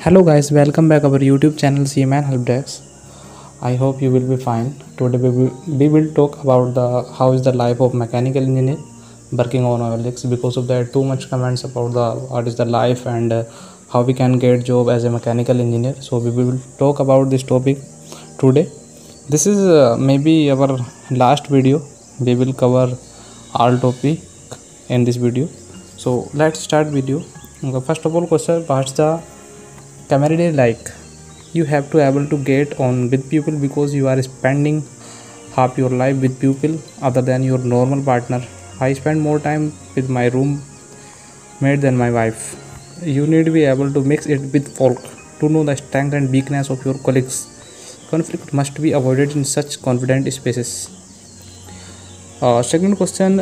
Hello guys, welcome back our YouTube channel Seaman Helpdesk. I hope you will be fine. Today we will talk about the how is the life of mechanical engineer working on oil rigs. Because of that too much comments about the what is the life and how we can get job as a mechanical engineer. So we will talk about this topic today. This is maybe our last video. We will cover all topic in this video. So let's start video. First of all, question, what's the camaraderie like? You have to able to get on with people because you are spending half your life with people other than your normal partner. I spend more time with my roommate than my wife. You need to be able to mix it with folk to know the strength and weakness of your colleagues. Conflict must be avoided in such confident spaces. Second question,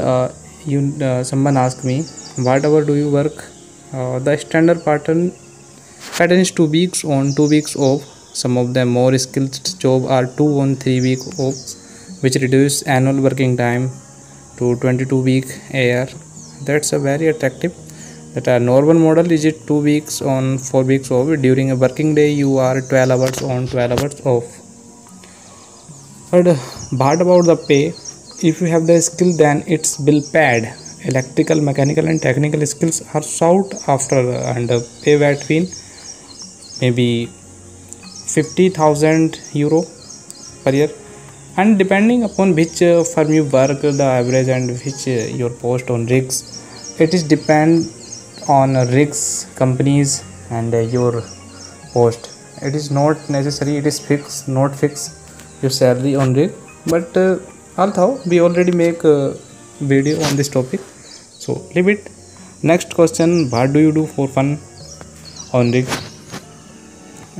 someone asked me, what hour do you work? The standard pattern is 2 weeks on, 2 weeks off. Some of the more skilled jobs are 2 on 3 week off, which reduce annual working time to 22 week a year. That's a very attractive. That a normal model is it 2 weeks on, 4 weeks off. During a working day, you are 12 hours on, 12 hours off. But what about the pay? If you have the skill, then it's bill paid. Electrical, mechanical, and technical skills are sought after, and pay between maybe 50,000 euro per year, and depending upon which firm you work, the average and which your post on rigs, it is depend on rigs companies and your post. It is not necessary it is fixed, not fixed your salary on rig, but although we already make a video on this topic, so leave it. Next question, what do you do for fun on rig?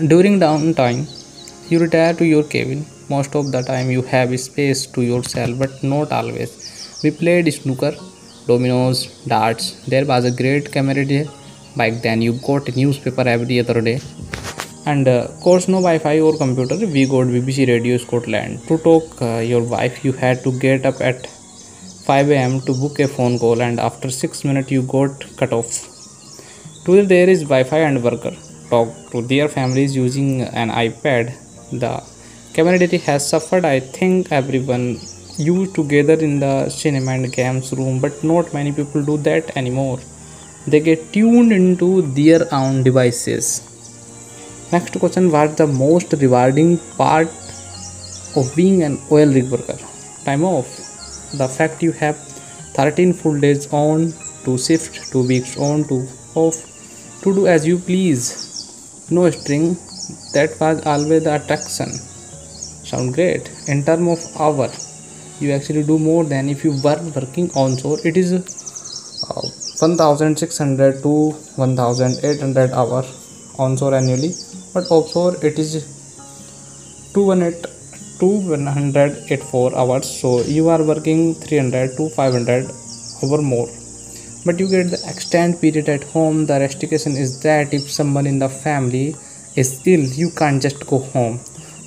During downtime, you retire to your cabin. Most of the time you have space to yourself, but not always. We played snooker, dominoes, darts. There was a great camaraderie. Back then you got a newspaper every other day. And course no Wi-Fi or computer. We got BBC Radio Scotland. To talk your wife, you had to get up at 5 a.m. to book a phone call, and after 6 minutes you got cut off. Today there is Wi-Fi and worker talk to their families using an iPad. The camaraderie has suffered. I think everyone used together in the cinema and games room, but not many people do that anymore. They get tuned into their own devices. Next question, what's the most rewarding part of being an oil rig worker? Time off. The fact you have 13 full days on to shift, 2 weeks on to off, to do as you please. No string, that was always the attraction. Sound great. In terms of hour, you actually do more than if you were working onshore. It is 1600 to 1800 hour onshore annually, but offshore it is 200 to 184 hours. So you are working 300 to 500 hour more, but you get the extended period at home. The restriction is that if someone in the family is ill, you can't just go home.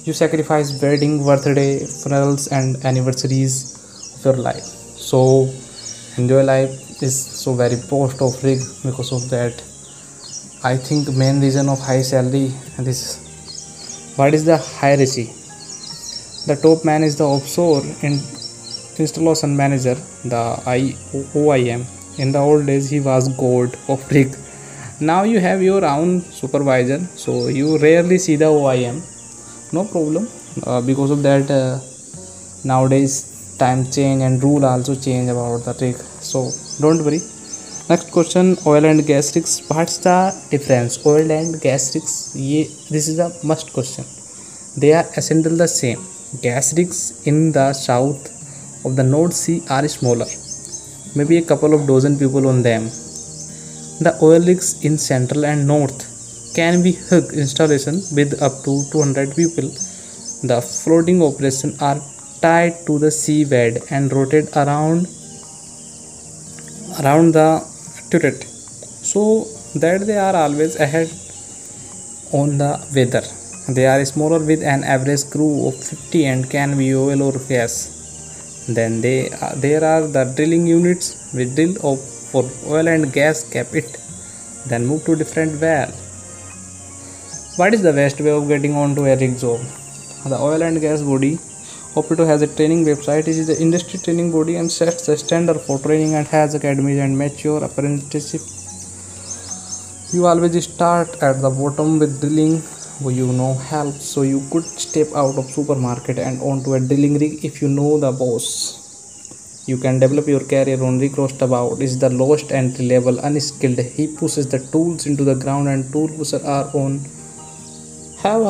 You sacrifice wedding, birthday, funerals, and anniversaries of your life. So enjoy life is so very post of rig. Because of that, I think main reason of high salary this. What is the hierarchy? The top man is the offshore installation manager, the OIM. In the old days, he was god of rig. Now you have your own supervisor, so you rarely see the OIM. No problem. Because of that, nowadays time change and rule also change about the rig. So don't worry. Next question, oil and gas rigs. What's the difference? Oil and gas rigs. This is a must question. They are essentially the same. Gas rigs in the south of the North Sea are smaller, maybe a couple of dozen people on them. The oil rigs in central and north can be huge installation with up to 200 people. The floating operations are tied to the seabed and rotate around the turret, so that they are always ahead on the weather. They are smaller with an average crew of 50 and can be oil or gas. Then there are the drilling units. We drill for oil and gas, cap it, then move to different well. What is the best way of getting onto a rig job? The oil and gas body Operator has a training website. It is the industry training body and sets the standard for training and has academies and mature apprenticeship. You always start at the bottom with drilling, helps. So you could step out of supermarket and onto a drilling rig if you know the boss. You can develop your career on rig roastabout is the lowest entry level, unskilled. He pushes the tools into the ground and tool pusher are on have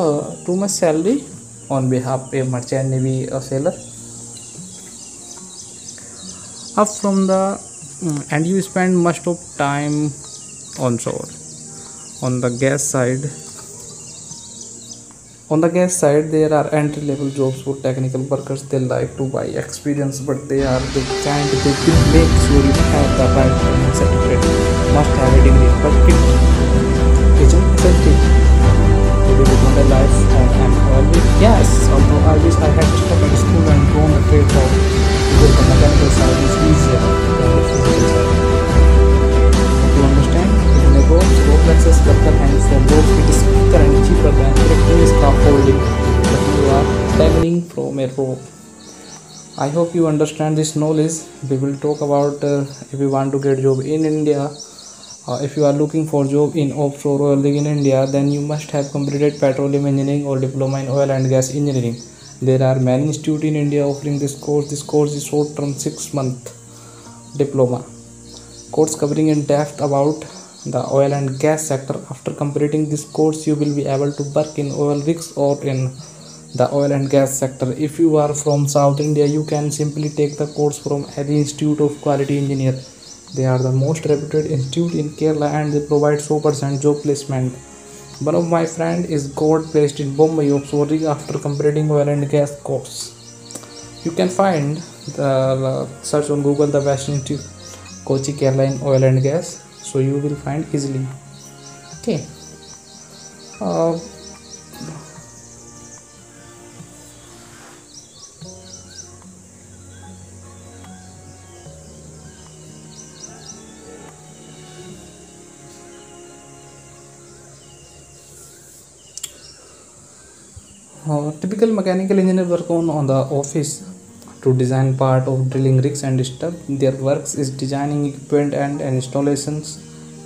too much salary on behalf of a merchant navy sailor up from the and you spend much of time on shore. On the gas side, there are entry level jobs for technical workers. They like to buy experience, but they can't. They will make sure you have the right training certificate. Must have a degree, but it isn't essential. You will live a life on an oil. Yes, although I wish I had stopped at school and gone a trade job because the mechanical side is easier than the physical side. You understand? In a rope access worker and from ropes it is quicker and cheaper than erecting scaffolding, but you are dangling from a rope. I hope you understand this knowledge. We will talk about if you want to get job in India. If you are looking for job in offshore oil rig in India, then you must have completed petroleum engineering or diploma in oil and gas engineering. There are many institutes in India offering this course. This course is short-term 6-month diploma course covering in depth about the oil and gas sector. After completing this course, you will be able to work in oil rigs or in the oil and gas sector. If you are from South India, you can simply take the course from any Institute of Quality Engineer. They are the most reputed institute in Kerala and they provide 100% job placement. One of my friend is got placed in Bombay offshore rig after completing oil and gas course. You can find the search on Google the best institute Kochi Kerala in oil and gas, so you will find easily. Okay. Typical mechanical engineer work on the office to design part of drilling rigs and stuff. Their works is designing equipment and installations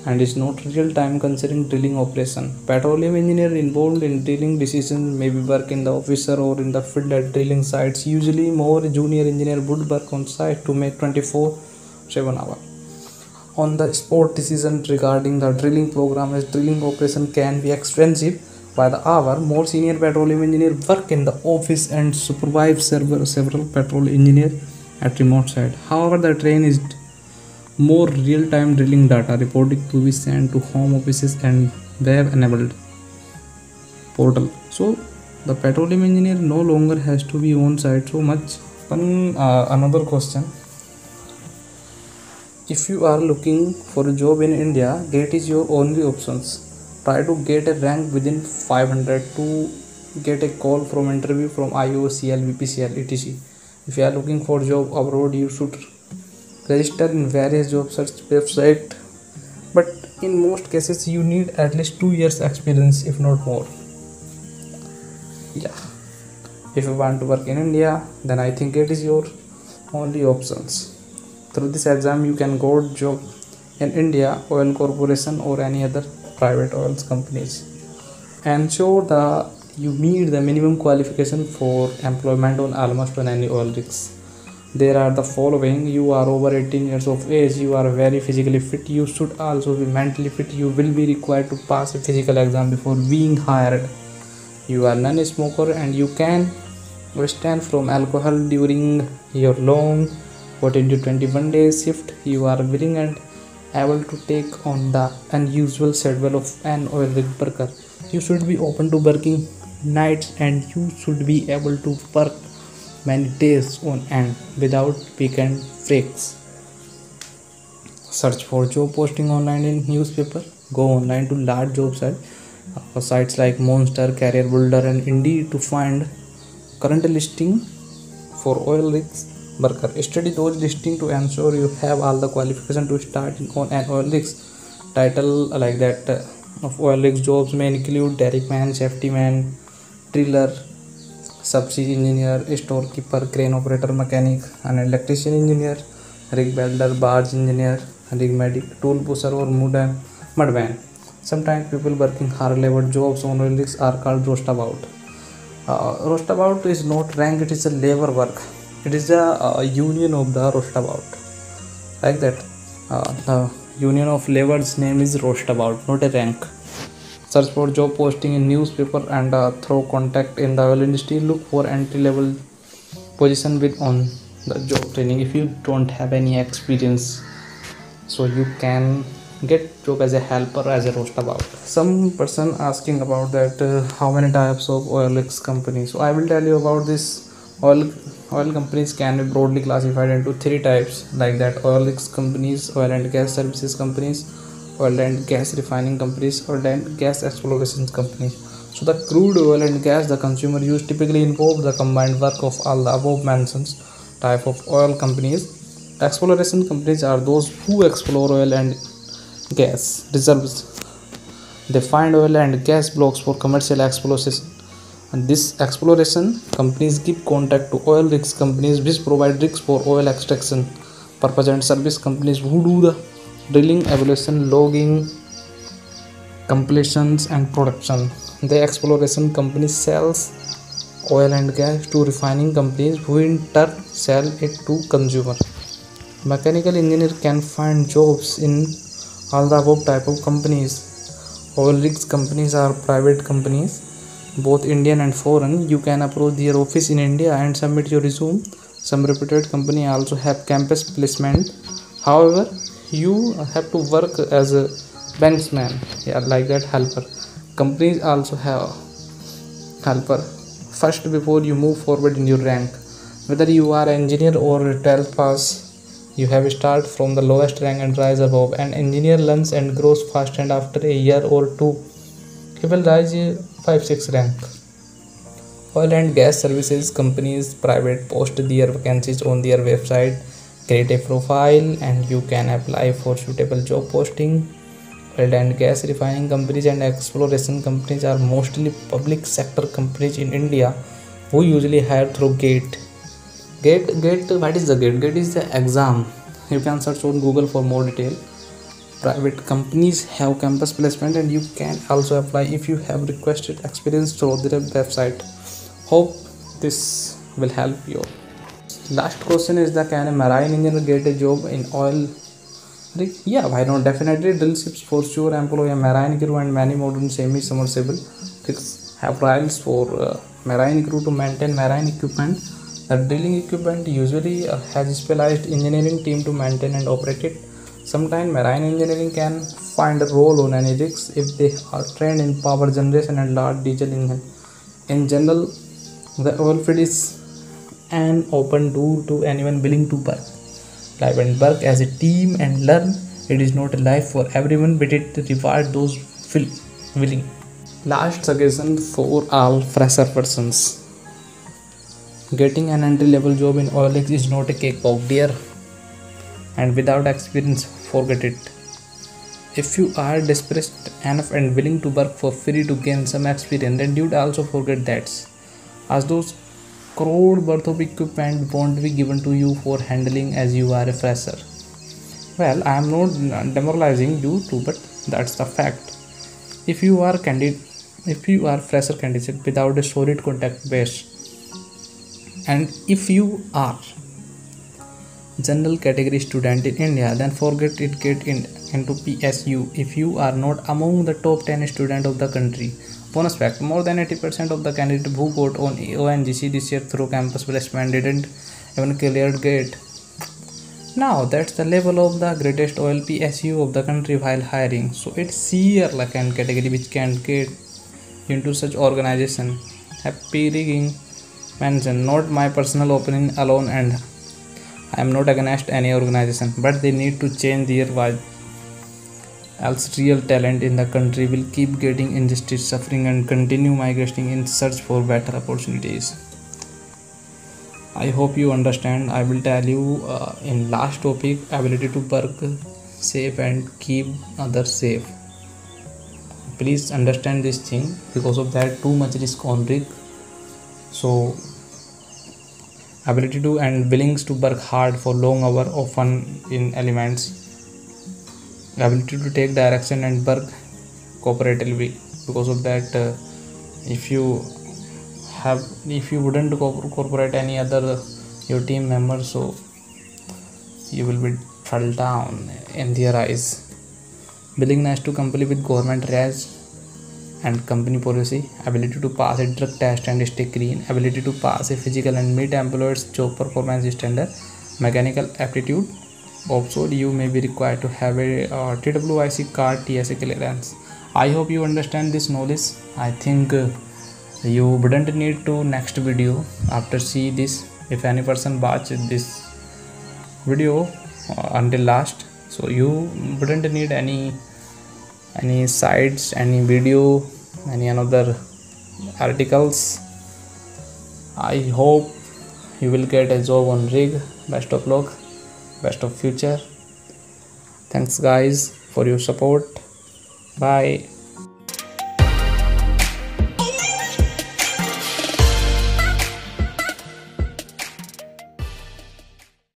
and is not real time considering drilling operation. Petroleum engineer involved in drilling decisions maybe work in the officer or in the field at drilling sites. Usually more junior engineer would work on site to make 24/7 hour on the spot decision regarding the drilling program, as drilling operation can be expensive by the hour. More senior petroleum engineer work in the office and supervise several petrol engineer at remote site. However, the train is more real-time drilling data reporting to be sent to home offices and web-enabled portal. So the petroleum engineer no longer has to be on site so much. Another question: if you are looking for a job in India, GATE is your only options. Try to get a rank within 500 to get a call from interview from IOCL, BPCL, etc. If you are looking for job abroad, you should register in various job search website, but in most cases you need at least 2 years experience, if not more. Yeah, if you want to work in India, then I think it is your only options. Through this exam you can get job in India, oil corporation or any other private oil companies. Ensure that you meet the minimum qualification for employment on almost on any oil rigs. There are the following: you are over 18 years of age, you are very physically fit, you should also be mentally fit, you will be required to pass a physical exam before being hired, you are non-smoker and you can withstand from alcohol during your long 14 to 21 days shift, you are willing and able to take on the unusual schedule of an oil rig worker, you should be open to working nights and you should be able to work many days on end without weekend breaks. Search for job posting online in newspaper. Go online to large job sites like Monster, Career Builder and Indeed to find current listing for oil rigs worker. Study those listings to ensure you have all the qualification to start on an oil rigs. Title like that of oil rigs jobs may include derrickman, safety man, driller, subsea engineer, storekeeper, crane operator, mechanic, an electrician engineer, rig welder, barge engineer, rig medic, tool pusher or mudman. Sometimes people working hard labor jobs on oil rigs are called roastabout. Roastabout is not rank; it is a labor work. It is the union of the roastabout. Like that, the union of labor's name is roastabout, not a rank. Search for job posting in newspaper and through contact in the oil industry. Look for entry level position with on the job training if you don't have any experience, so you can get job as a helper as a roastabout. Some person asking about that how many types of oil rigs companies. So I will tell you about this. Oil companies can be broadly classified into three types, like that: oil rigs companies, oil and gas services companies, oil and gas refining companies, oil and gas exploration companies. So the crude oil and gas the consumer use typically involve the combined work of all the above mentioned type of oil companies. Exploration companies are those who explore oil and gas reserves. They find oil and gas blocks for commercial exploration. And this exploration companies give contract to oil rigs companies which provide rigs for oil extraction purpose, and service companies who do the drilling, evaluation, logging, completions and production. The exploration company sells oil and gas to refining companies who in turn sell it to consumer. Mechanical engineer can find jobs in all the above type of companies. Oil rigs companies are private companies, both Indian and foreign. You can approach their office in India and submit your resume. Some reputed company also have campus placement. However, you have to work as a benchman, like that helper. Companies also have helper first before you move forward in your rank. Whether you are engineer or 12th pass, you have start from the lowest rank and rise above. An engineer learns and grows fast, and after a year or two he will rise 5-6 rank. Oil and gas services companies private post their vacancies on their website. Create a profile and you can apply for suitable job posting. Oil and gas refining companies and exploration companies are mostly public sector companies in India who usually hire through GATE. GATE, what is the GATE? GATE is the exam. You can search on Google for more detail. Private companies have campus placement and you can also apply if you have requested experience through their website. Hope this will help you. Last question is that can a marine engineer get a job in oil rig? Yeah, why not? Definitely, drill ships for sure employ a marine crew, and many modern semi-submersible rigs have trials for marine crew to maintain marine equipment. The drilling equipment usually has a specialized engineering team to maintain and operate it. Sometimes marine engineering can find a role on any rigs if they are trained in power generation and large diesel engine. In general, the oil field is an open door to anyone willing to work. Live and work as a team and learn. It is not a life for everyone, but it rewards those willing. Last suggestion for all fresher persons. Getting an entry level job in oil rigs is not a cakewalk, dear. And without experience, forget it. If you are desperate enough and willing to work for free to gain some experience, then you'd also forget that, as those crore worth of equipment won't be given to you for handling as you are a fresher. Well, I am not demoralizing you too, but that's the fact. If you are fresher candidate without a solid contact base, and if you are general category student in India, then forget it, get into PSU. If you are not among the top 10 student of the country. Bonus fact, more than 80% of the candidates who got on ONGC this year through campus placement didn't even clear GATE. Now that's the level of the greatest oil PSU of the country while hiring. So it's sheer luck and category which can get into such organization. Happy rigging mention, not my personal opinion alone, and I am not against any organization, but they need to change their vibe. Else real talent in the country will keep getting injustice, suffering and continue migrating in search for better opportunities. I hope you understand. I will tell you in last topic, ability to work safe and keep others safe. please understand this thing. Because of that, too much risk on rig. So ability to and willingness to work hard for long hour often in elements. Ability to take direction and work cooperatively. Because of that, if you wouldn't cooperate any other your team members, so you will be fell down in their eyes. Willingness to comply with government rules and company policy. Ability to pass a drug test and stay clean. Ability to pass a physical and meet employers job performance standard. Mechanical aptitude. Also, you may be required to have a TWIC card, TSA clearance. I hope you understand this knowledge. I think you wouldn't need to next video after see this. If any person watch this video until last, so you wouldn't need any sites, any video, any another articles. I hope you will get a job on rig. Best of luck, best of future. Thanks guys for your support. Bye.